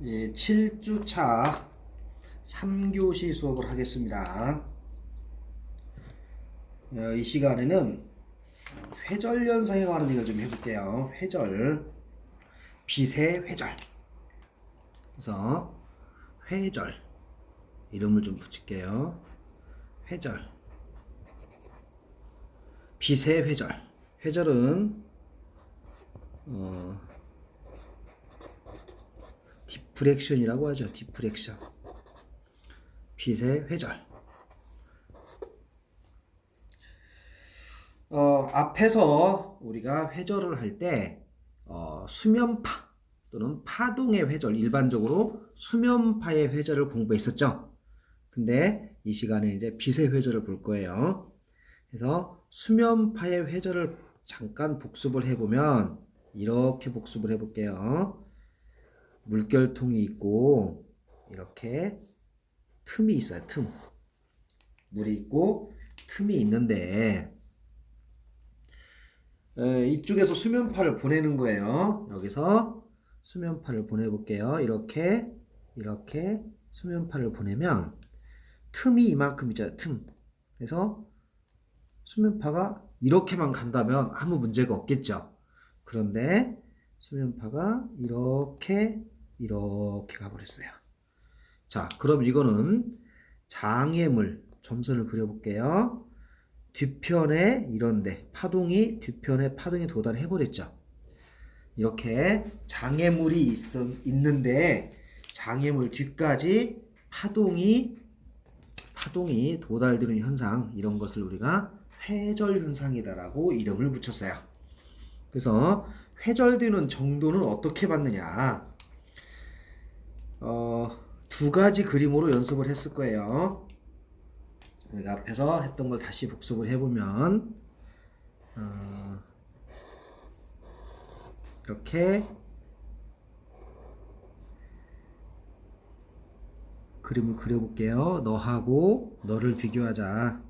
예, 7주차 3교시 수업을 하겠습니다. 이 시간에는 회절연상에 관한 얘기를 좀 해볼게요. 회절, 빛의 회절. 그래서 회절, 이름을 좀 붙일게요. 회절, 빛의 회절. 회절은 디프렉션이라고 하죠. 디프렉션. 빛의 회절. 앞에서 우리가 회절을 할 때 수면파 또는 파동의 회절, 일반적으로 수면파의 회절을 공부했었죠. 근데 이 시간에 이제 빛의 회절을 볼 거예요. 그래서 수면파의 회절을 잠깐 복습을 해보면 이렇게 복습을 해볼게요. 물결통이 있고 이렇게 틈이 있어요. 틈. 물이 있고 틈이 있는데 이쪽에서 수면파를 보내는 거예요. 여기서 수면파를 보내볼게요. 이렇게 수면파를 보내면 틈이 이만큼 있잖아요. 틈. 그래서 수면파가 이렇게만 간다면 아무 문제가 없겠죠. 그런데 수면파가 이렇게 가버렸어요. 자, 그럼 이거는 장애물, 점선을 그려볼게요. 뒤편에 이런데 파동이 뒤편에 파동이 도달해 버렸죠. 이렇게 장애물이 있는데 장애물 뒤까지 파동이 도달되는 현상, 이런 것을 우리가 회절 현상이다라고 이름을 붙였어요. 그래서 회절되는 정도는 어떻게 받느냐? 두 가지 그림으로 연습을 했을 거예요. 우리가 앞에서 했던 걸 다시 복습을 해보면 이렇게 그림을 그려볼게요. 너하고 너를 비교하자.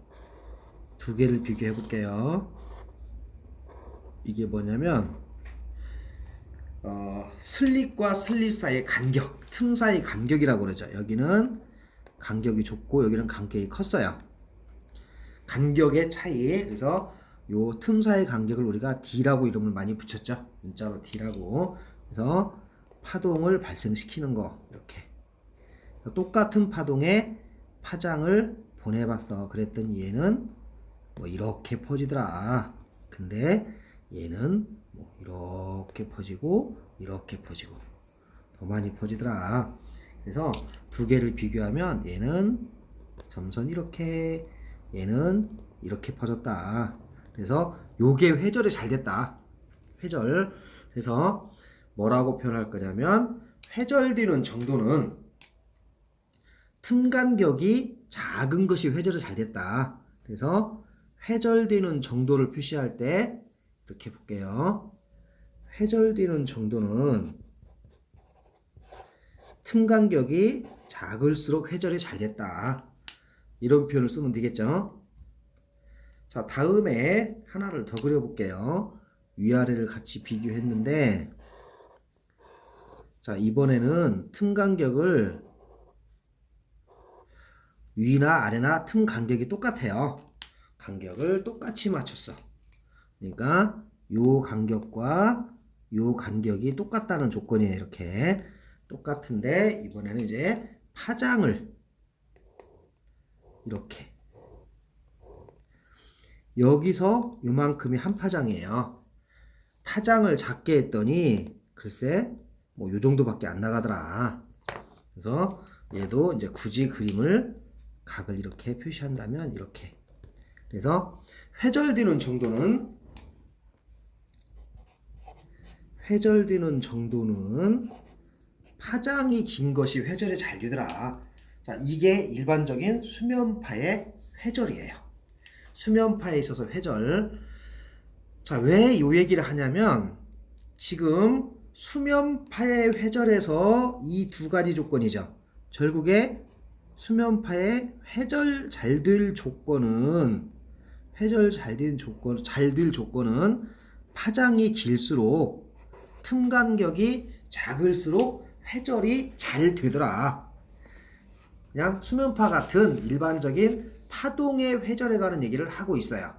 두 개를 비교해 볼게요. 이게 뭐냐면 슬릿과 슬릿 사이의 간격, 틈 사이 간격이라고 그러죠. 여기는 간격이 좁고 여기는 간격이 컸어요. 간격의 차이. 그래서 요 틈 사이 간격을 우리가 D라고 이름을 많이 붙였죠. 문자로 D라고. 그래서 파동을 발생시키는 거, 이렇게 똑같은 파동에 파장을 보내봤어. 그랬더니 얘는 뭐 이렇게 퍼지더라. 근데 얘는 뭐 이렇게 퍼지고 이렇게 퍼지고 더 많이 퍼지더라. 그래서 두 개를 비교하면 얘는 점선 이렇게, 얘는 이렇게 퍼졌다. 그래서 요게 회절이 잘 됐다. 회절. 그래서 뭐라고 표현할 거냐면 회절되는 정도는 틈 간격이 작은 것이 회절이 잘 됐다. 그래서 회절되는 정도를 표시할 때 이렇게 볼게요. 회절되는 정도는 틈 간격이 작을수록 회절이 잘 됐다. 이런 표현을 쓰면 되겠죠. 자, 다음에 하나를 더 그려볼게요. 위아래를 같이 비교했는데, 자, 이번에는 틈 간격을 위나 아래나 틈 간격이 똑같아요. 간격을 똑같이 맞췄어. 그러니까 요 간격과 요 간격이 똑같다는 조건이에요. 이렇게 똑같은데 이번에는 이제 파장을 이렇게, 여기서 요만큼이 한 파장이에요. 파장을 작게 했더니 글쎄 뭐 요 정도밖에 안 나가더라. 그래서 얘도 이제 굳이 그림을 각을 이렇게 표시한다면 이렇게. 그래서 회절되는 정도는 파장이 긴 것이 회절이 잘 되더라. 자, 이게 일반적인 수면파의 회절이에요. 수면파에 있어서 회절. 자, 왜 요 얘기를 하냐면 지금 수면파의 회절에서 이 두 가지 조건이죠. 결국에 수면파의 회절 잘 될 조건은 파장이 길수록 틈 간격이 작을수록 회절이 잘 되더라. 그냥 수면파 같은 일반적인 파동의 회절에 관한 얘기를 하고 있어요.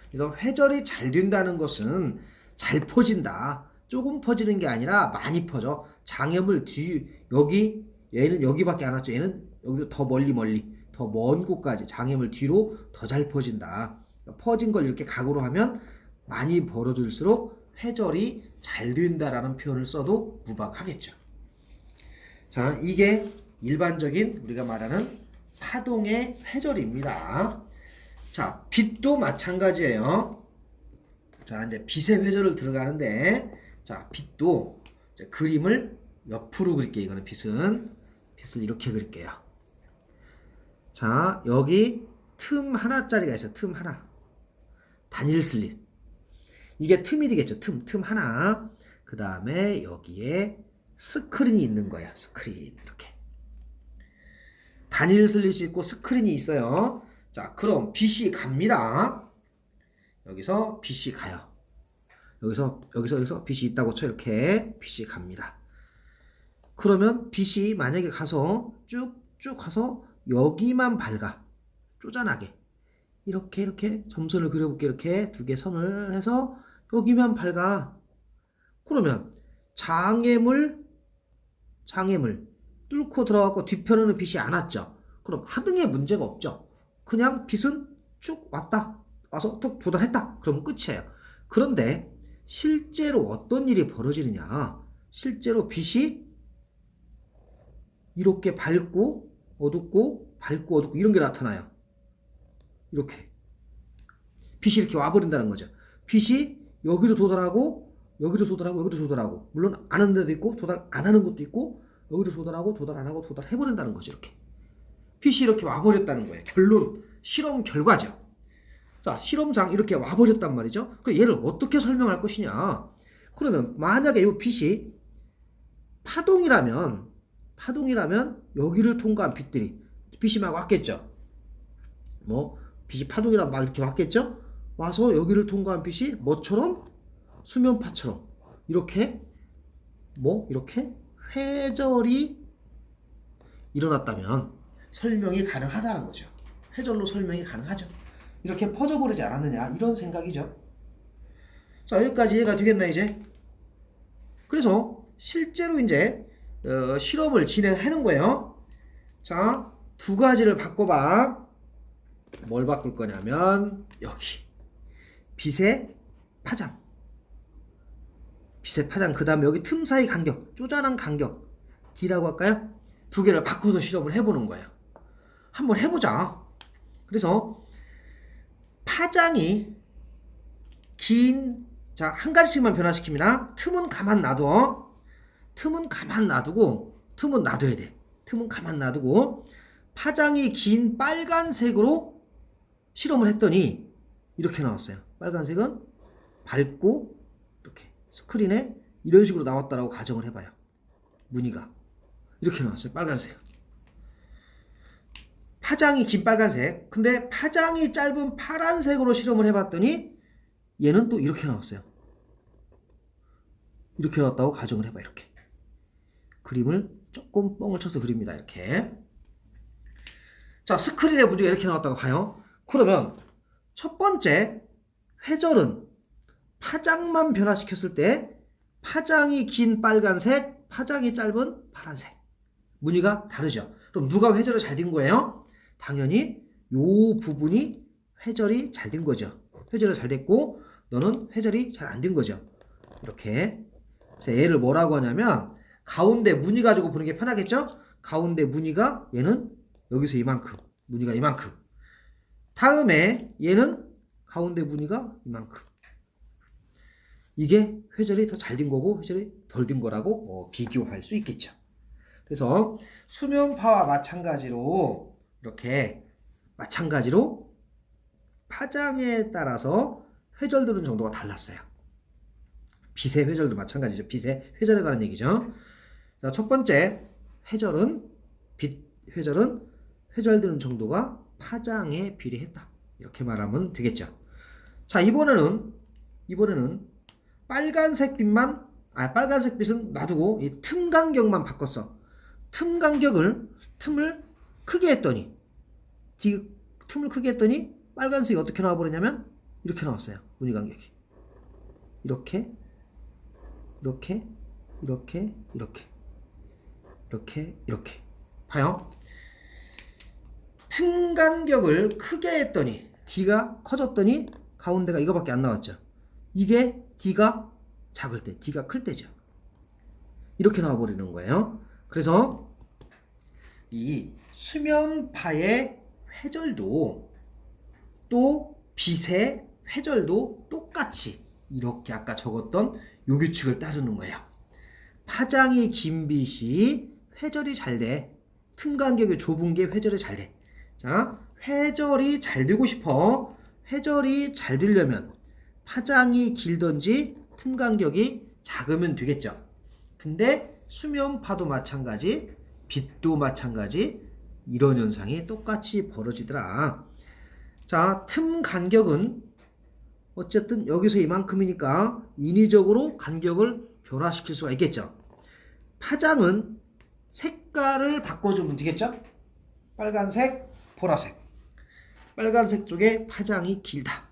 그래서 회절이 잘 된다는 것은 잘 퍼진다. 조금 퍼지는 게 아니라 많이 퍼져. 장애물 여기 얘는 여기밖에 안 왔죠. 얘는 여기로 더 멀리 더 먼 곳까지 장애물 뒤로 더 잘 퍼진다. 퍼진 걸 이렇게 각으로 하면 많이 벌어질수록 회절이 잘 된다라는 표현을 써도 무방하겠죠. 자, 이게 일반적인 우리가 말하는 파동의 회절입니다. 자, 빛도 마찬가지예요. 자, 이제 빛의 회절을 들어가는데, 자, 빛도 이제 그림을 옆으로 그릴게요. 이거는 빛을 이렇게 그릴게요. 자, 여기 틈 하나짜리가 있어요. 틈 하나. 단일 슬릿. 이게 틈이 되겠죠. 틈 하나. 그 다음에 여기에 스크린이 있는 거야. 스크린. 이렇게. 단일 슬릿이 있고 스크린이 있어요. 자, 그럼 빛이 갑니다. 여기서 빛이 가요. 여기서 빛이 있다고 쳐. 이렇게 빛이 갑니다. 그러면 빛이 만약에 가서 쭉쭉 가서 여기만 밝아. 쪼잔하게. 이렇게 점선을 그려볼게. 이렇게 두 개 선을 해서 여기만 밝아. 그러면 장애물 뚫고 들어가고 뒤편에는 빛이 안 왔죠. 그럼 하등에 문제가 없죠. 그냥 빛은 쭉 와서 툭 도달했다. 그러면 끝이에요. 그런데 실제로 어떤 일이 벌어지느냐. 실제로 빛이 이렇게 밝고 어둡고 이런 게 나타나요. 이렇게 빛이 이렇게 와버린다는 거죠. 빛이 여기로 도달하고 물론 안 하는 데도 있고 도달 안 하는 것도 있고 여기로 도달하고 도달 안 하고 도달해버린다는 거죠. 이렇게 빛이 이렇게 와버렸다는 거예요. 결론 실험 결과죠. 자, 실험상 이렇게 와버렸단 말이죠. 그럼 얘를 어떻게 설명할 것이냐. 그러면 만약에 이 빛이 파동이라면 여기를 통과한 빛들이 빛이 막 왔겠죠. 빛이 파동이라면 막 이렇게 왔겠죠. 와서 여기를 통과한 빛이 뭐처럼 수면파처럼 이렇게 회절이 일어났다면 설명이 가능하다는 거죠. 회절로 설명이 가능하죠. 이렇게 퍼져버리지 않았느냐 이런 생각이죠. 자, 여기까지 이해가 되겠나 이제? 그래서 실제로 이제 실험을 진행하는 거예요. 자, 두 가지를 바꿔봐. 뭘 바꿀 거냐면 여기 빛의 파장 그 다음에 여기 틈 사이 간격 쪼잔한 간격 D라고 할까요? 두 개를 바꿔서 실험을 해보는 거예요. 한번 해보자. 그래서 파장이 긴, 자, 한 가지씩만 변화시킵니다. 틈은 가만 놔둬. 틈은 놔둬야 돼. 틈은 가만 놔두고 파장이 긴 빨간색으로 실험을 했더니 이렇게 나왔어요. 빨간색은 밝고 이렇게 스크린에 이런 식으로 나왔다라고 가정을 해봐요. 무늬가 이렇게 나왔어요. 빨간색. 파장이 긴 빨간색. 근데 파장이 짧은 파란색으로 실험을 해봤더니 얘는 또 이렇게 나왔어요. 이렇게 나왔다고 가정을 해봐. 이렇게 그림을 조금 뻥을 쳐서 그립니다. 이렇게. 자, 스크린에 문제가 이렇게 나왔다고 봐요. 그러면 첫 번째 회절은 파장만 변화시켰을 때 파장이 긴 빨간색, 파장이 짧은 파란색. 무늬가 다르죠. 그럼 누가 회절이 잘 된 거예요? 당연히 요 부분이 회절이 잘 된 거죠. 회절이 잘 됐고 너는 회절이 잘 안 된 거죠. 이렇게. 얘를 뭐라고 하냐면 가운데 무늬 가지고 보는 게 편하겠죠? 가운데 무늬가 얘는 여기서 이만큼, 무늬가 이만큼. 다음에 얘는 가운데 무늬가 이만큼. 이게 회절이 더 잘 된 거고 회절이 덜 된 거라고 비교할 수 있겠죠. 그래서 수면파와 마찬가지로 이렇게 파장에 따라서 회절되는 정도가 달랐어요. 빛의 회절도 마찬가지죠. 빛의 회절에 관한 얘기죠. 자, 첫 번째 빛 회절은 회절되는 정도가 파장에 비례했다. 이렇게 말하면 되겠죠. 자, 이번에는 빨간색 빛만 빨간색 빛은 놔두고 이 틈 간격만 바꿨어. 틈 간격을 틈을 크게 했더니 틈을 크게 했더니 빨간색이 어떻게 나와버렸냐면 이렇게 나왔어요. 무늬 간격이 이렇게 이렇게 이렇게 이렇게 이렇게 이렇게 봐요. 틈 간격을 크게 했더니 D가 커졌더니 가운데가 이거밖에 안 나왔죠. 이게 D가 작을 때, D가 클 때죠. 이렇게 나와버리는 거예요. 그래서 이 수면파의 회절도 또 빛의 회절도 똑같이 이렇게 아까 적었던 요 규칙을 따르는 거예요. 파장이 긴 빛이 회절이 잘 돼. 틈 간격이 좁은 게 회절이 잘 돼. 자, 회절이 잘 되고 싶어. 회절이 잘 되려면 파장이 길든지 틈 간격이 작으면 되겠죠. 근데 수면파도 마찬가지, 빛도 마찬가지 이런 현상이 똑같이 벌어지더라. 자, 틈 간격은 어쨌든 여기서 이만큼이니까 인위적으로 간격을 변화시킬 수가 있겠죠. 파장은 색깔을 바꿔주면 되겠죠. 빨간색, 보라색. 빨간색 쪽에 파장이 길다.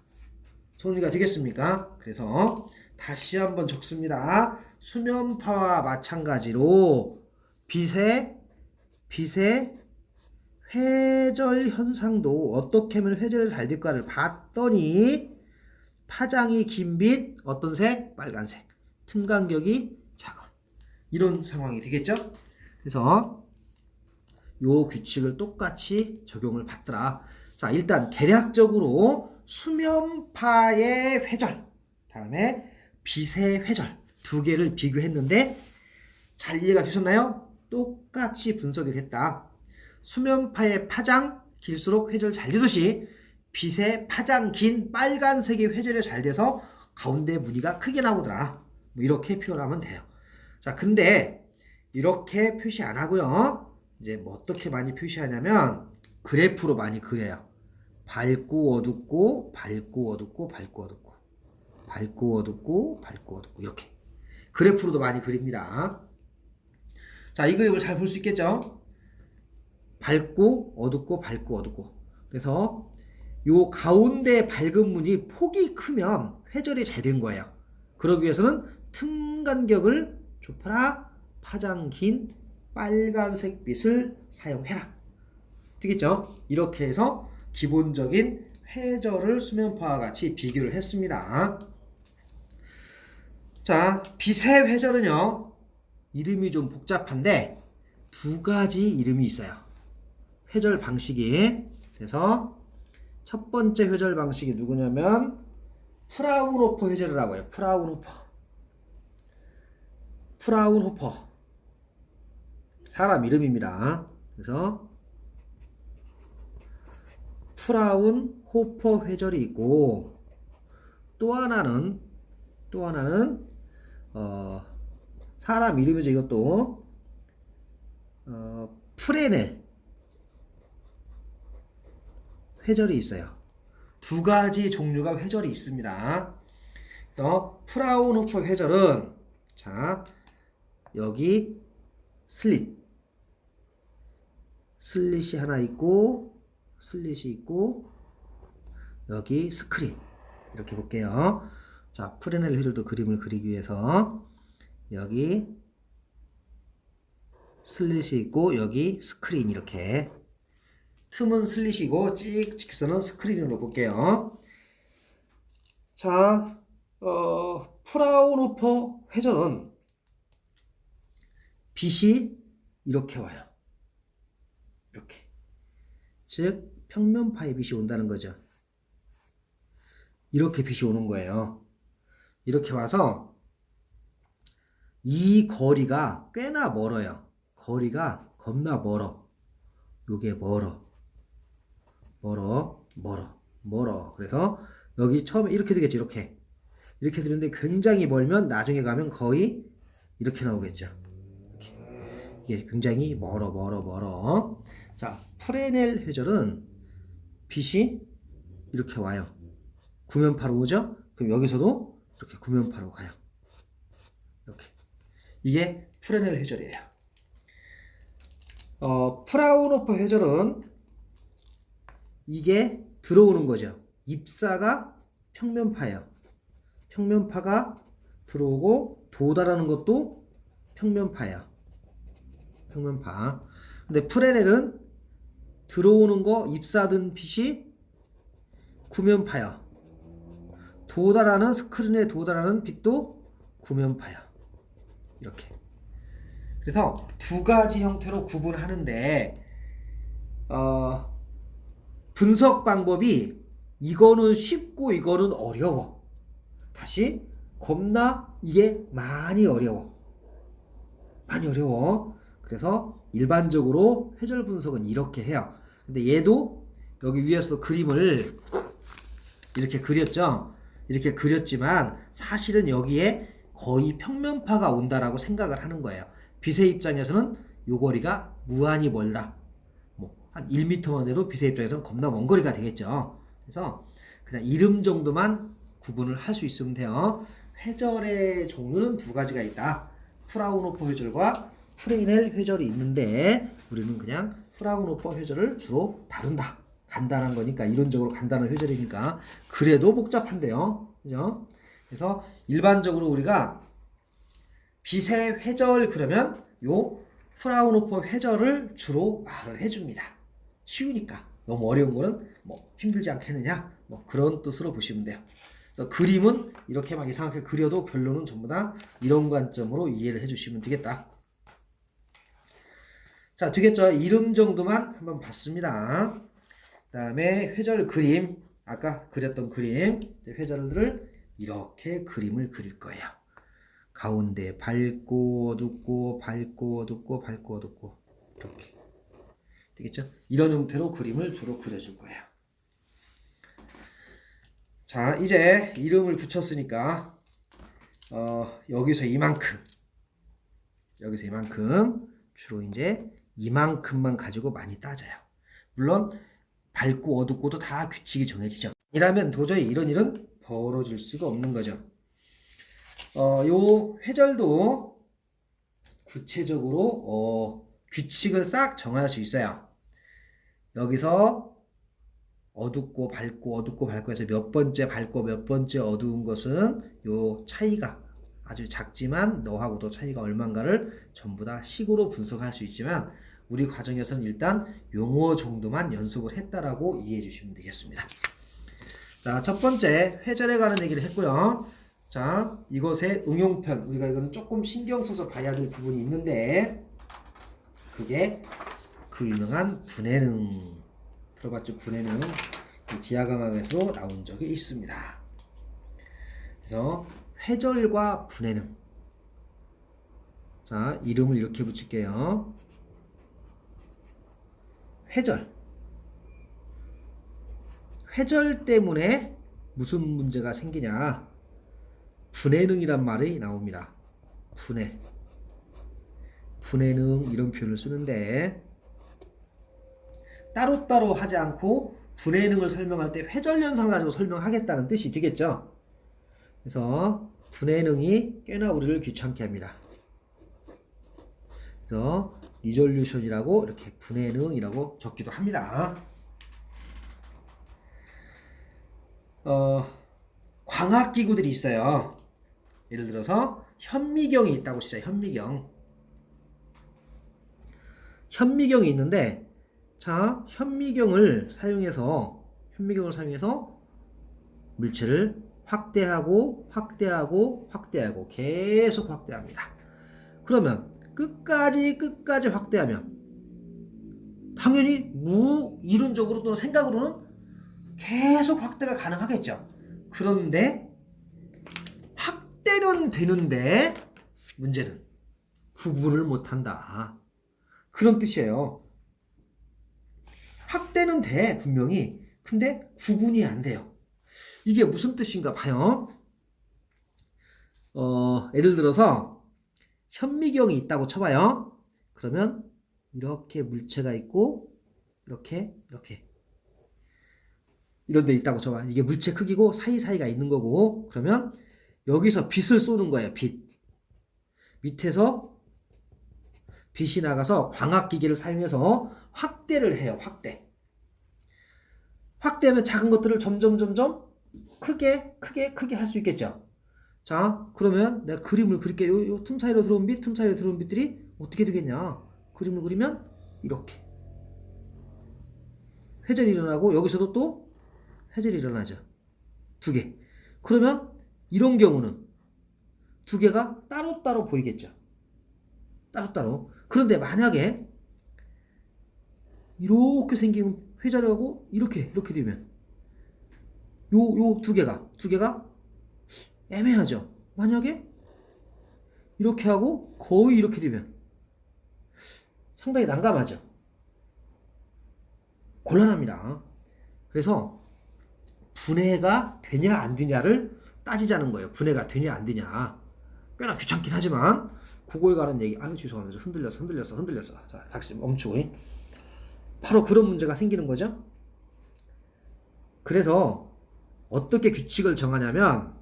정리가 되겠습니까? 그래서 다시 한번 적습니다. 수면파와 마찬가지로 빛의 회절 현상도 어떻게 하면 회절이 잘 될까를 봤더니 파장이 긴 빛 어떤 색? 빨간색. 틈 간격이 작은 이런 상황이 되겠죠? 그래서 요 규칙을 똑같이 적용을 받더라. 자, 일단 대략적으로 수면파의 회절, 다음에 빛의 회절 두 개를 비교했는데 잘 이해가 되셨나요? 똑같이 분석이 됐다. 수면파의 파장 길수록 회절 잘 되듯이 빛의 파장 긴 빨간색이 회절이 잘 돼서 가운데 무늬가 크게 나오더라. 뭐 이렇게 표현하면 돼요. 자, 근데 이렇게 표시 안 하고요. 이제 뭐 어떻게 많이 표시하냐면 그래프로 많이 그려요. 밝고 어둡고 밝고 어둡고 밝고 어둡고 밝고 어둡고 밝고 어둡고 이렇게 그래프로도 많이 그립니다. 자, 이 그림을 잘 볼 수 있겠죠? 밝고 어둡고 밝고 어둡고. 그래서 요 가운데 밝은 무늬 폭이 크면 회절이 잘 된 거예요. 그러기 위해서는 틈 간격을 좁혀라. 파장 긴 빨간색 빛을 사용해라. 되겠죠? 이렇게 해서 기본적인 회절을 수면파와 같이 비교를 했습니다. 자, 빛의 회절은요. 이름이 좀 복잡한데 두 가지 이름이 있어요. 회절 방식이. 그래서 첫 번째 회절 방식이 누구냐면 프라운호퍼 회절이라고 해요. 프라운호퍼. 사람 이름입니다. 그래서 프라운호퍼 회절이 있고 또 하나는 사람 이름이죠. 이것도 프레넬 회절이 있어요. 두 가지 종류가 회절이 있습니다. 그래서 프라운호퍼 회절은 자, 여기 슬릿이 하나 있고 여기 스크린 이렇게 볼게요. 자, 프레넬 회절도 그림을 그리기 위해서 여기 슬릿이 있고 여기 스크린 이렇게 틈은 슬릿이고 직선은 스크린으로 볼게요. 자, 프라운호퍼 회전은 빛이 이렇게 와요. 이렇게. 즉 평면파의 빛이 온다는 거죠. 이렇게 빛이 오는 거예요. 이렇게 와서 이 거리가 꽤나 멀어요. 거리가 겁나 멀어. 요게 멀어. 그래서 여기 처음에 이렇게 되겠죠. 이렇게 되는데 굉장히 멀면 나중에 가면 거의 이렇게 나오겠죠. 이게 굉장히 멀어. 자, 프레넬 회절은 빛이 이렇게 와요. 구면파로 오죠? 그럼 여기서도 이렇게 구면파로 가요. 이렇게. 이게 프레넬 회절이에요. 프라운호퍼 회절은 이게 들어오는 거죠. 입사가 평면파예요. 평면파가 들어오고 도달하는 것도 평면파예요. 평면파. 근데 프레넬은 들어오는 거 입사든 빛이 구면파야. 도달하는 스크린에 도달하는 빛도 구면파야. 이렇게. 그래서 두 가지 형태로 구분하는데 분석 방법이 이거는 쉽고 이거는 어려워. 다시 겁나 이게 많이 어려워. 많이 어려워. 그래서 일반적으로 회절 분석은 이렇게 해요. 근데 얘도 여기 위에서도 그림을 이렇게 그렸죠. 이렇게 그렸지만 사실은 여기에 거의 평면파가 온다라고 생각을 하는 거예요. 빛의 입장에서는 요 거리가 무한히 멀다. 뭐 한 1m만 돼도 빛의 입장에서는 겁나 먼 거리가 되겠죠. 그래서 그냥 이름 정도만 구분을 할 수 있으면 돼요. 회절의 종류는 두 가지가 있다. 프라운호퍼 회절과 프레넬 회절이 있는데 우리는 그냥 프라운호퍼 회절을 주로 다룬다. 간단한 거니까 이론적으로 간단한 회절이니까 그래도 복잡한데요. 그죠? 그래서 일반적으로 우리가 빛의 회절 그러면 요 프라운호퍼 회절을 주로 말을 해줍니다. 쉬우니까. 너무 어려운 거는 뭐 힘들지 않겠느냐 뭐 그런 뜻으로 보시면 돼요. 그래서 그림은 이렇게 막 이상하게 그려도 결론은 전부 다 이런 관점으로 이해를 해주시면 되겠다. 자, 되겠죠? 이름 정도만 한번 봤습니다. 그 다음에 회절 그림, 아까 그렸던 그림, 회절들을 이렇게 그림을 그릴 거예요. 가운데 밝고 어둡고 밝고 어둡고 밝고 어둡고 이렇게 되겠죠? 이런 형태로 그림을 주로 그려줄 거예요. 자, 이제 이름을 붙였으니까 여기서 이만큼 주로 이제 이만큼만 가지고 많이 따져요. 물론 밝고 어둡고도 다 규칙이 정해지죠. 이라면 도저히 이런 일은 벌어질 수가 없는 거죠. 요 회절도 구체적으로 규칙을 싹 정할 수 있어요. 여기서 어둡고 밝고 해서 몇 번째 밝고 몇 번째 어두운 것은 요 차이가 아주 작지만 너하고도 차이가 얼마인가를 전부 다 식으로 분석할 수 있지만 우리 과정에서는 일단 용어 정도만 연습을 했다라고 이해해 주시면 되겠습니다. 자, 첫 번째 회절에 관한 얘기를 했고요. 자, 이것의 응용편 우리가 이거는 조금 신경 써서 봐야 될 부분이 있는데 그게 그 유명한 분해능 들어봤죠? 분해능 디아그램에서 나온 적이 있습니다. 그래서 회절과 분해능 자, 이름을 이렇게 붙일게요. 회절 때문에 무슨 문제가 생기냐 분해능이란 말이 나옵니다. 분해능 이런 표현을 쓰는데 따로따로 하지 않고 분해능을 설명할 때 회절현상을 가지고 설명하겠다는 뜻이 되겠죠. 그래서 분해능이 꽤나 우리를 귀찮게 합니다. 그래서 리졸루션이라고 이렇게 분해능이라고 적기도 합니다. 광학기구들이 있어요. 예를 들어서 현미경이 있다고 치자. 현미경이 있는데 자, 현미경을 사용해서 물체를 확대하고 계속 확대합니다. 그러면 끝까지 확대하면 당연히 이론적으로 또는 생각으로는 계속 확대가 가능하겠죠. 그런데 확대는 되는데 문제는 구분을 못한다. 그런 뜻이에요. 확대는 돼 분명히. 근데 구분이 안 돼요. 이게 무슨 뜻인가 봐요. 예를 들어서 현미경이 있다고 쳐봐요. 그러면 이렇게 물체가 있고 이렇게 이런 데 있다고 쳐봐. 이게 물체 크기고 사이사이가 있는 거고 그러면 여기서 빛을 쏘는 거예요. 밑에서 빛이 나가서 광학기계를 사용해서 확대를 해요. 확대하면 작은 것들을 점점 크게 할 수 있겠죠. 자, 그러면 내가 그림을 그릴게요. 요 틈 사이로 들어온 빛, 틈 사이로 들어온 빛들이 어떻게 되겠냐. 그림을 그리면 이렇게 회전이 일어나고 여기서도 또 회전이 일어나죠. 두 개. 그러면 이런 경우는 두 개가 따로따로 보이겠죠. 따로따로. 그런데 만약에 이렇게 생긴 회전을 하고 이렇게 되면 요 두 개가 애매하죠. 만약에 이렇게 하고 거의 이렇게 되면 상당히 난감하죠. 곤란합니다. 그래서 분해가 되냐 안 되냐를 따지자는 거예요. 분해가 되냐 안 되냐. 꽤나 귀찮긴 하지만 그거에 관한 얘기. 아유 죄송합니다. 흔들렸어. 자, 다시 멈추고. 바로 그런 문제가 생기는 거죠. 그래서 어떻게 규칙을 정하냐면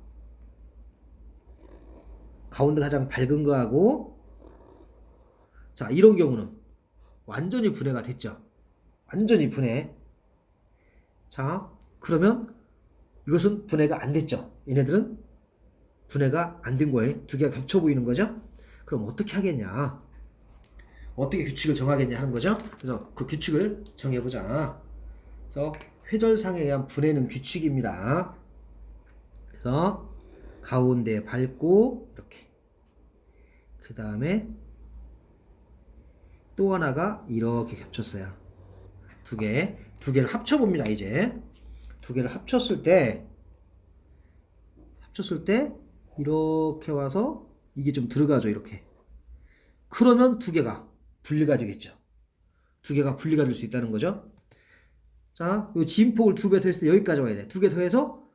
가운데 가장 밝은 거하고 자 이런 경우는 완전히 분해가 됐죠. 완전히 분해. 자 그러면 이것은 분해가 안 됐죠. 얘네들은 분해가 안 된 거예요. 두 개가 겹쳐 보이는 거죠. 그럼 어떻게 하겠냐. 어떻게 규칙을 정하겠냐 하는 거죠. 그래서 그 규칙을 정해보자. 그래서 회절상에 의한 분해는 규칙입니다. 그래서 가운데 밝고 이렇게 그 다음에 또 하나가 이렇게 겹쳤어요. 두 개를 합쳐봅니다. 이제 두 개를 합쳤을 때 이렇게 와서 이게 좀 들어가죠. 이렇게. 그러면 두 개가 분리가 되겠죠. 두 개가 분리가 될 수 있다는 거죠. 자, 요 진폭을 2배 더했을 때 여기까지 와야 돼. 2개 더해서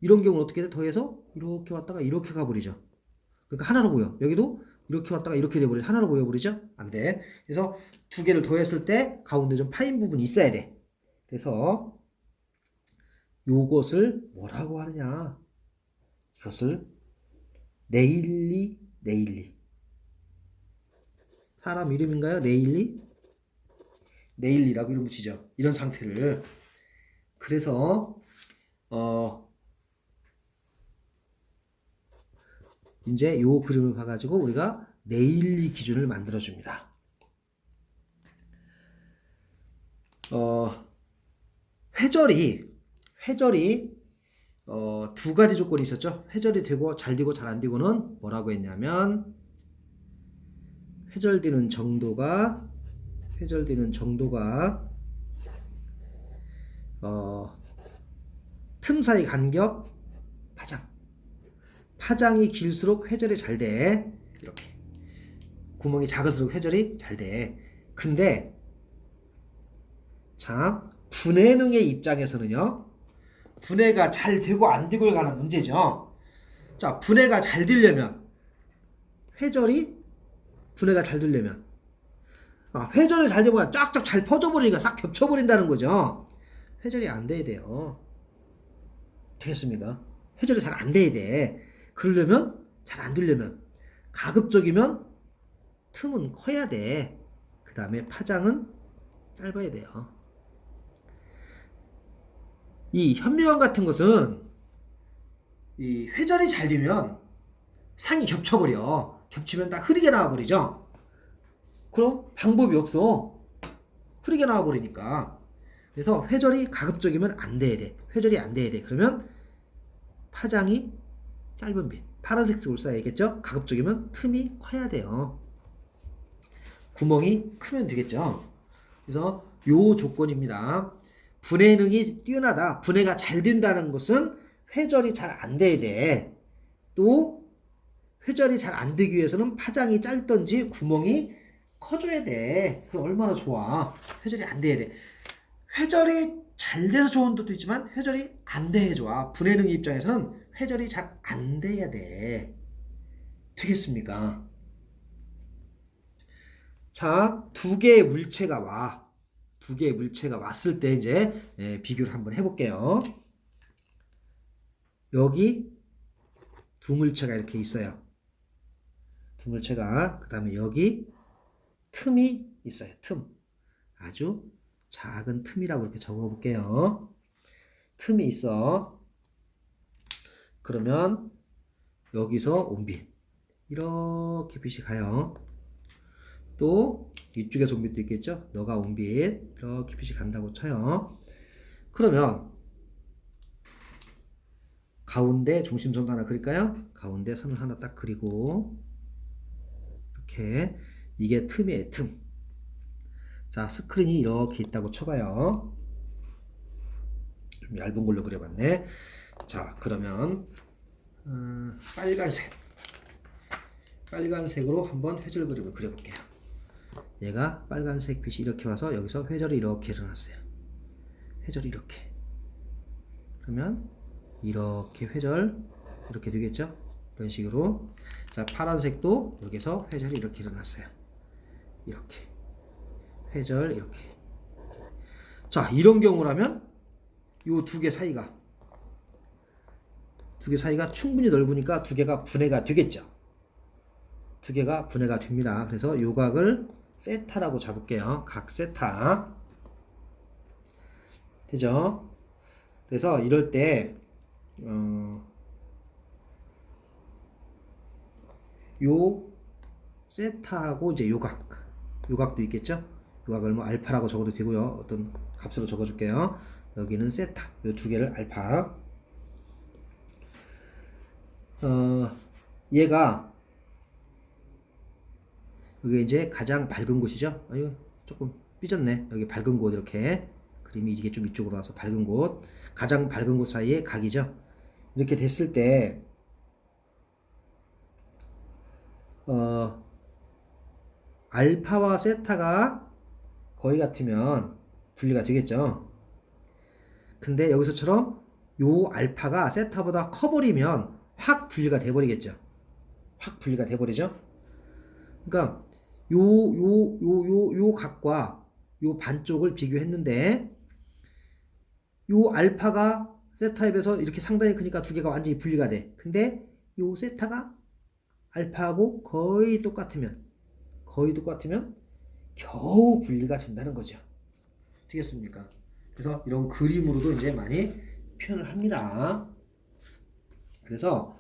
이런 경우는 어떻게 돼? 더해서 이렇게 왔다가 이렇게 가버리죠. 그러니까 하나로 보여. 여기도 이렇게 왔다가 이렇게 돼버리죠. 하나로 보여버리죠? 안 돼. 그래서 두 개를 더했을 때 가운데 좀 파인 부분이 있어야 돼. 그래서 요것을 뭐라고 하느냐. 이것을 네일리. 사람 이름인가요? 네일리라고 이름 붙이죠. 이런 상태를. 그래서 이제 요 그림을 봐가지고 우리가 네일리 기준을 만들어줍니다. 회절이 두 가지 조건이 있었죠. 회절이 되고 잘 되고 잘 안 되고는 뭐라고 했냐면 회절되는 정도가 틈 사이 간격 파장이 길수록 회절이 잘 돼. 이렇게 구멍이 작을수록 회절이 잘 돼. 근데 자 분해능의 입장에서는요. 분해가 잘 되고 안 되고에 관한 문제죠. 자 분해가 잘 되려면 분해가 잘 되려면 회전을 잘 되면 쫙쫙 잘 퍼져버리니까 싹 겹쳐버린다는 거죠. 회전이 안 돼야 돼요. 되겠습니까? 회전이 잘 안 돼야 돼. 그러려면 잘 안 되려면 가급적이면 틈은 커야 돼. 그 다음에 파장은 짧아야 돼요. 이 현미경 같은 것은 이 회전이 잘 되면 상이 겹쳐버려. 겹치면 다 흐리게 나와버리죠. 그럼 방법이 없어. 흐리게 나와버리니까. 그래서 회절이 가급적이면 안 돼야 돼. 회절이 안 돼야 돼. 그러면 파장이 짧은 빛. 파란색 색을 써야겠죠? 가급적이면 틈이 커야 돼요. 구멍이 크면 되겠죠? 그래서 요 조건입니다. 분해능이 뛰어나다. 분해가 잘 된다는 것은 회절이 잘 안 돼야 돼. 또 회절이 잘 안 되기 위해서는 파장이 짧던지 구멍이 커져야 돼. 그럼 얼마나 좋아. 회절이 안 돼야 돼. 회절이 잘 돼서 좋은 것도 있지만 회절이 안 돼야 좋아. 분해능 입장에서는 회절이 잘 안 돼야 돼. 되겠습니까? 자, 두 개의 물체가 와. 두 개의 물체가 왔을 때 이제 비교를 한번 해볼게요. 여기 두 물체가 이렇게 있어요. 기물체가. 그 다음에 여기 틈이 있어요. 틈. 아주 작은 틈이라고 이렇게 적어 볼게요. 틈이 있어. 그러면 여기서 온빛 이렇게 빛이 가요. 또 이쪽에서 온빛도 있겠죠. 너가 온빛 이렇게 빛이 간다고 쳐요. 그러면 가운데 중심선도 하나 그릴까요? 가운데 선을 하나 딱 그리고 이렇게. 이게 틈이에요. 틈. 자, 스크린이 이렇게 있다고 쳐봐요. 좀 얇은 걸로 그려봤네. 자, 그러면 빨간색으로 한번 회절 그림을 그려볼게요. 얘가 빨간색 빛이 이렇게 와서 여기서 회절이 이렇게 일어났어요. 회절이 이렇게. 그러면 이렇게 회절 이렇게 되겠죠? 이런 식으로. 자, 파란색도 여기서 회절이 이렇게 일어났어요. 이렇게 회절 이렇게. 자, 이런 경우라면 요 두 개 사이가 충분히 넓으니까 두 개가 분해가 되겠죠. 두 개가 분해가 됩니다. 그래서 요 각을 세타라고 잡을게요. 각 세타. 되죠? 그래서 이럴 때 요 세타하고 이제 요각도 있겠죠? 요각을 뭐 알파라고 적어도 되고요. 어떤 값으로 적어줄게요. 여기는 세타. 요 두 개를 알파. 얘가 여기 이제 가장 밝은 곳이죠. 아유, 조금 삐졌네. 여기 밝은 곳 이렇게 그림이 이게 좀 이쪽으로 와서 밝은 곳, 가장 밝은 곳 사이에 각이죠. 이렇게 됐을 때 알파와 세타가 거의 같으면 분리가 되겠죠. 근데 여기서처럼 요 알파가 세타보다 커버리면 확 분리가 돼버리겠죠. 확 분리가 돼버리죠. 그러니까 요 각과 요 반쪽을 비교했는데 요 알파가 세타에 비해서 이렇게 상당히 크니까 두 개가 완전히 분리가 돼. 근데 요 세타가 알파하고 거의 똑같으면 겨우 분리가 된다는 거죠. 되겠습니까? 그래서 이런 그림으로도 이제 많이 표현을 합니다. 그래서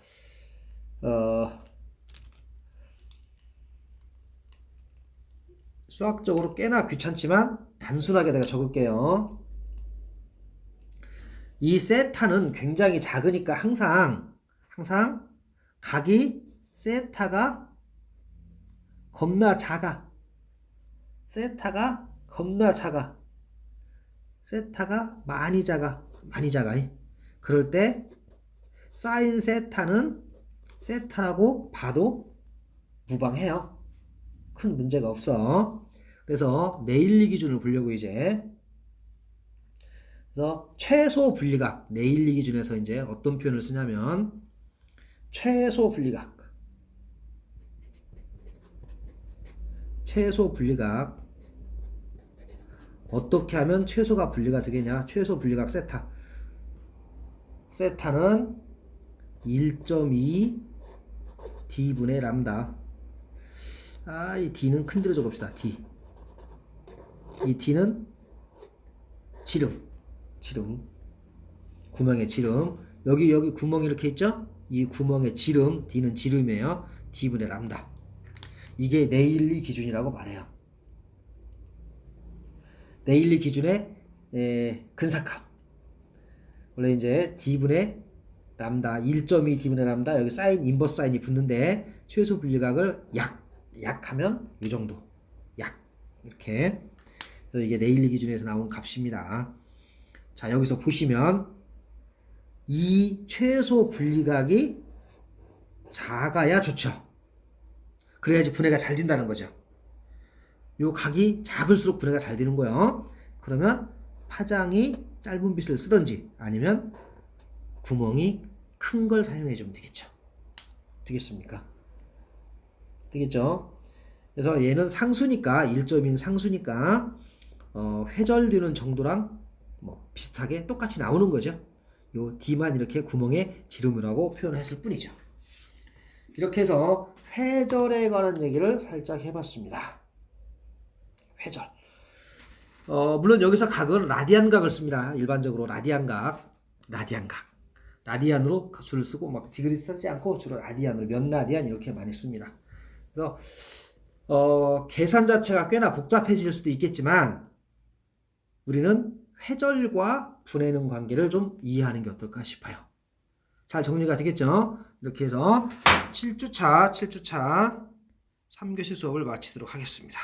수학적으로 꽤나 귀찮지만 단순하게 내가 적을게요. 이 세타는 굉장히 작으니까 항상 각이 세타가 겁나 작아. 세타가 많이 작아. 그럴 때 사인 세타는 세타라고 봐도 무방해요. 큰 문제가 없어. 그래서 네일리 기준을 보려고 이제. 그래서 최소 분리각, 네일리 기준에서 이제 어떤 표현을 쓰냐면 최소 분리각 어떻게 하면 최소가 분리가 되겠냐? 최소 분리각 세타는 1.2 d분의 람다. 이 d는 큰 데로 적읍시다. 이 d는 지름, 구멍의 지름. 여기 구멍이 이렇게 있죠? 이 구멍의 지름, d는 지름이에요. d분의 람다. 이게 네일리 기준이라고 말해요. 네일리 기준의 근사값. 원래 이제 d분의 람다, 1.2 d분의 람다, 여기 사인, 인버스 사인이 붙는데 최소 분리각을 약하면 이 정도. 이렇게. 그래서 이게 네일리 기준에서 나온 값입니다. 자, 여기서 보시면 이 최소 분리각이 작아야 좋죠. 그래야지 분해가 잘 된다는 거죠. 요 각이 작을수록 분해가 잘 되는 거예요. 그러면 파장이 짧은 빗을 쓰든지 아니면 구멍이 큰 걸 사용해 주면 되겠죠. 되겠습니까? 되겠죠? 그래서 얘는 상수니까 1.2는 상수니까 회절되는 정도랑 뭐 비슷하게 똑같이 나오는 거죠. 요 D만 이렇게 구멍에 지름이라고 표현했을 뿐이죠. 이렇게 해서 회절에 관한 얘기를 살짝 해봤습니다. 회절. 물론 여기서 각은 라디안 각을 씁니다. 일반적으로 라디안 각. 라디안으로 줄을 쓰고 막 디그리 쓰지 않고 주로 라디안으로 몇 라디안 이렇게 많이 씁니다. 그래서 계산 자체가 꽤나 복잡해질 수도 있겠지만 우리는 회절과 분해능 관계를 좀 이해하는 게 어떨까 싶어요. 잘 정리가 되겠죠? 이렇게 해서 7주차 3교시 수업을 마치도록 하겠습니다.